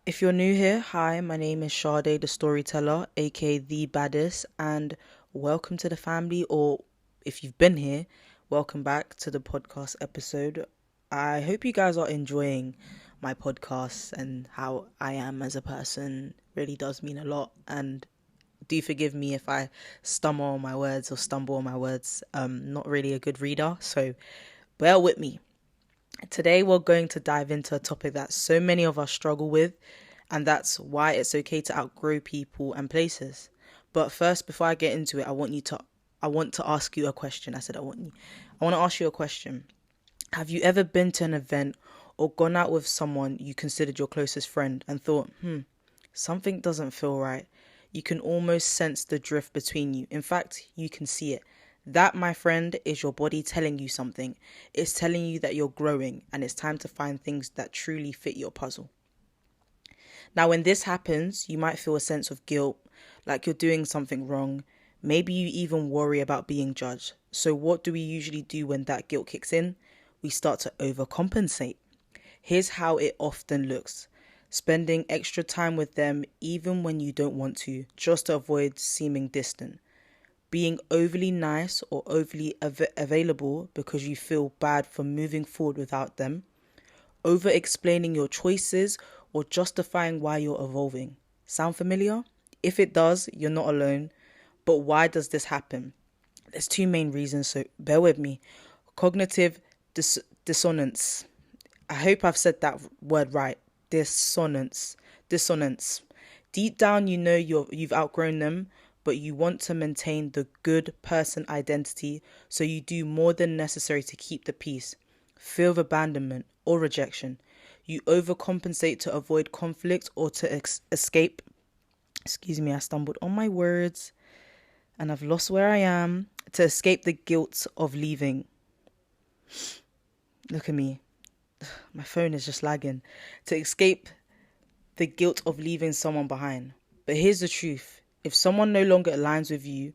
If you're new here, hi, my name is Sade, the storyteller, aka the baddest, and welcome to the family. Or if you've been here, welcome back to the podcast episode. I hope you guys are enjoying my podcast and how I am as a person. Really does mean a lot. And do forgive me if I stumble on my words or stumble on my words. Not really a good reader, so bear with me. Today, we're going to dive into a topic that so many of us struggle with, and that's why it's okay to outgrow people and places. But first, before I get into it, I want to ask you a question. I want to ask you a question. Have you ever been to an event or gone out with someone you considered your closest friend and thought, something doesn't feel right? You can almost sense the drift between you. In fact, you can see it. That, my friend, is your body telling you something. It's telling you that you're growing and it's time to find things that truly fit your puzzle. Now, when this happens, you might feel a sense of guilt, like you're doing something wrong. Maybe you even worry about being judged. So what do we usually do when that guilt kicks in? We start to overcompensate. Here's how it often looks. Spending extra time with them even when you don't want to, just to avoid seeming distant. Being overly nice or overly available because you feel bad for moving forward without them. Over explaining your choices or justifying why you're evolving. Sound familiar? If it does, you're not alone. But why does this happen? There's two main reasons, so bear with me. Cognitive dissonance. I hope I've said that word right. Dissonance. Deep down, you know you've outgrown them, but you want to maintain the good person identity, so you do more than necessary to keep the peace. Fear of abandonment or rejection. You overcompensate to avoid conflict or to escape. Excuse me, I stumbled on my words and I've lost where I am. To escape the guilt of leaving. Look at me. My phone is just lagging. To escape the guilt of leaving someone behind. But here's the truth. If someone no longer aligns with you,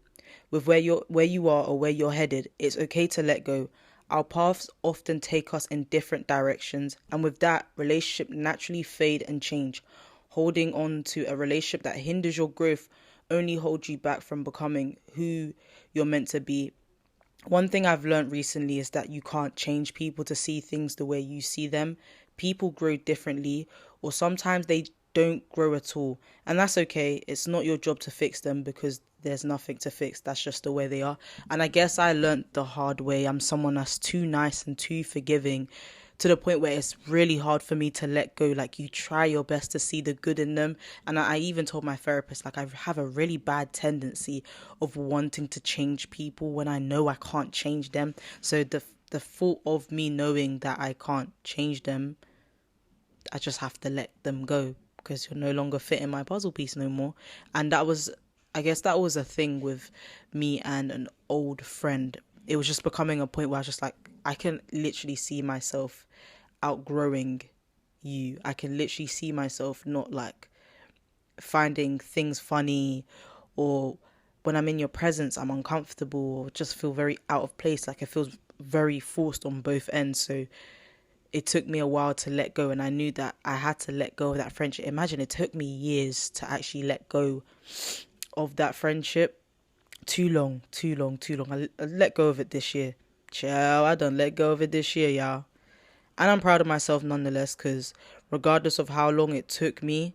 with where you are or where you're headed, it's okay to let go. Our paths often take us in different directions, and with that, relationship naturally fade and change. Holding on to a relationship that hinders your growth only holds you back from becoming who you're meant to be. One thing I've learned recently is that you can't change people to see things the way you see them. People grow differently, or sometimes they don't grow at all. And that's okay. It's not your job to fix them because there's nothing to fix. That's just the way they are. And I guess I learned the hard way. I'm someone that's too nice and too forgiving to the point where it's really hard for me to let go. Like, you try your best to see the good in them. And I even told my therapist, like, I have a really bad tendency of wanting to change people when I know I can't change them. So the thought of me knowing that I can't change them, I just have to let them go because you're no longer fitting my puzzle piece no more. And I guess that was a thing with me and an old friend. It was just becoming a point where I was just like, I can literally see myself outgrowing you. I can literally see myself not like finding things funny, or when I'm in your presence, I'm uncomfortable or just feel very out of place. Like, it feels very forced on both ends. So it took me a while to let go, and I knew that I had to let go of that friendship. Imagine it took me years to actually let go of that friendship. Too long. I let go of it this year. Ciao, I done let go of it this year, y'all. And I'm proud of myself nonetheless, because regardless of how long it took me,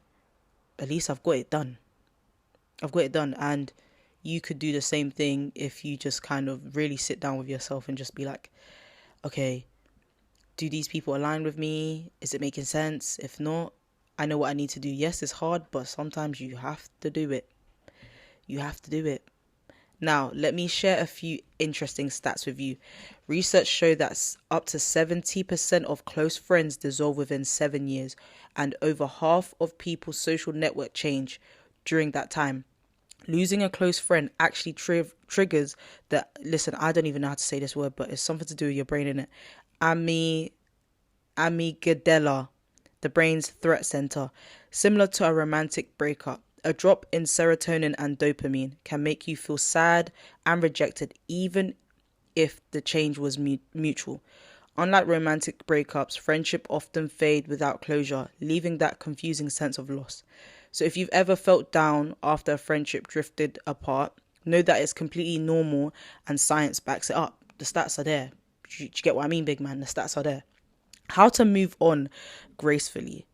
at least I've got it done. And you could do the same thing if you just kind of really sit down with yourself and just be like, okay, do these people align with me? Is it making sense? If not, I know what I need to do. Yes, it's hard, but sometimes you have to do it. Now, let me share a few interesting stats with you. Research showed that up to 70% of close friends dissolve within 7 years, and over half of people's social network change during that time. Losing a close friend actually triggers listen, I don't even know how to say this word, but it's something to do with your brain, innit? Amygdala, the brain's threat center. Similar to a romantic breakup, a drop in serotonin and dopamine can make you feel sad and rejected, even if the change was mutual. Unlike romantic breakups, friendship often fade without closure, leaving that confusing sense of loss. So if you've ever felt down after a friendship drifted apart, know that it's completely normal and science backs it up. The stats are there. Do you get what I mean, big man? The stats are there. How to move on gracefully.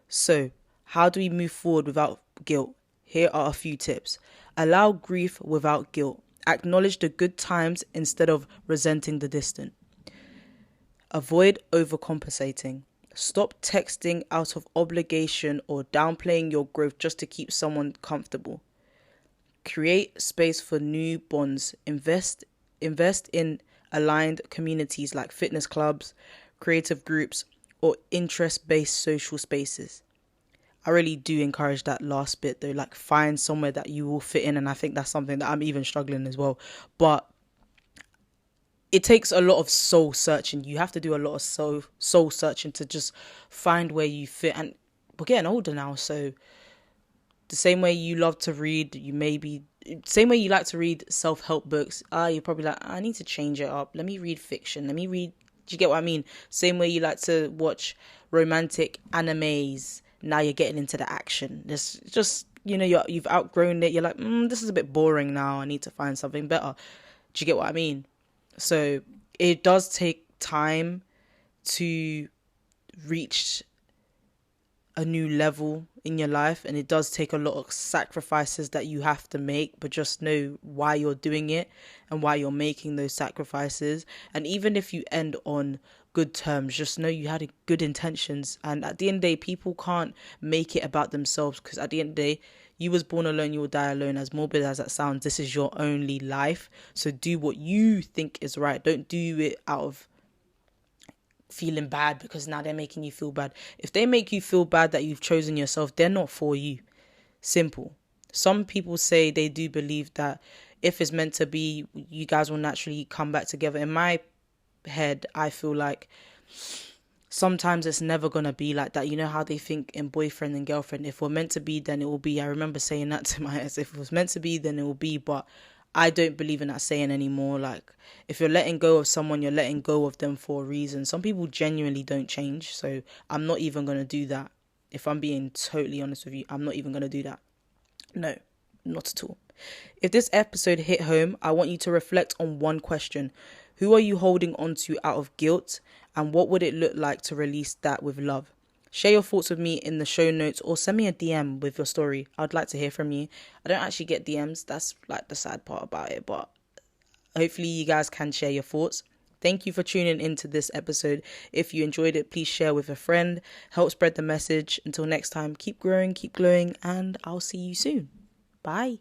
So, how do we move forward without guilt? Here are a few tips. Allow grief without guilt. Acknowledge the good times instead of resenting the distant. Avoid overcompensating. Stop texting out of obligation or downplaying your growth just to keep someone comfortable. Create space for new bonds. Invest in aligned communities like fitness clubs, creative groups, or interest-based social spaces. I really do encourage that last bit though, like find somewhere that you will fit in, and I think that's something that I'm even struggling as well. But it takes a lot of soul searching. You have to do a lot of soul searching to just find where you fit. And we're getting older now, so the same way you love to read, same way you like to read self-help books, you're probably like, I need to change it up. Let me read fiction. Do you get what I mean? Same way you like to watch romantic animes. Now you're getting into the action. This just, you've outgrown it. You're like, this is a bit boring now. I need to find something better. Do you get what I mean? So it does take time to reach a new level in your life, and it does take a lot of sacrifices that you have to make, but just know why you're doing it and why you're making those sacrifices. And even if you end on good terms, just know you had good intentions. And at the end of the day, people can't make it about themselves, because at the end of the day, you was born alone, you will die alone. As morbid as that sounds, this is your only life. So do what you think is right. Don't do it out of feeling bad because now they're making you feel bad. If they make you feel bad that you've chosen yourself, they're not for you. Simple. Some people say they do believe that if it's meant to be, you guys will naturally come back together. In my head, I feel like sometimes it's never going to be like that. You know how they think in boyfriend and girlfriend, if we're meant to be, then it will be. I remember saying that to my ex, if it was meant to be, then it will be. But I don't believe in that saying anymore. Like, if you're letting go of someone, you're letting go of them for a reason. Some people genuinely don't change, so I'm not even going to do that. If I'm being totally honest with you, I'm not even going to do that. No, not at all. If this episode hit home, I want you to reflect on one question. Who are you holding on to out of guilt, and what would it look like to release that with love? Share your thoughts with me in the show notes, or send me a DM with your story. I'd like to hear from you. I don't actually get DMs. That's like the sad part about it, but hopefully you guys can share your thoughts. Thank you for tuning into this episode. If you enjoyed it, please share with a friend. Help spread the message. Until next time, keep growing, keep glowing, and I'll see you soon. Bye.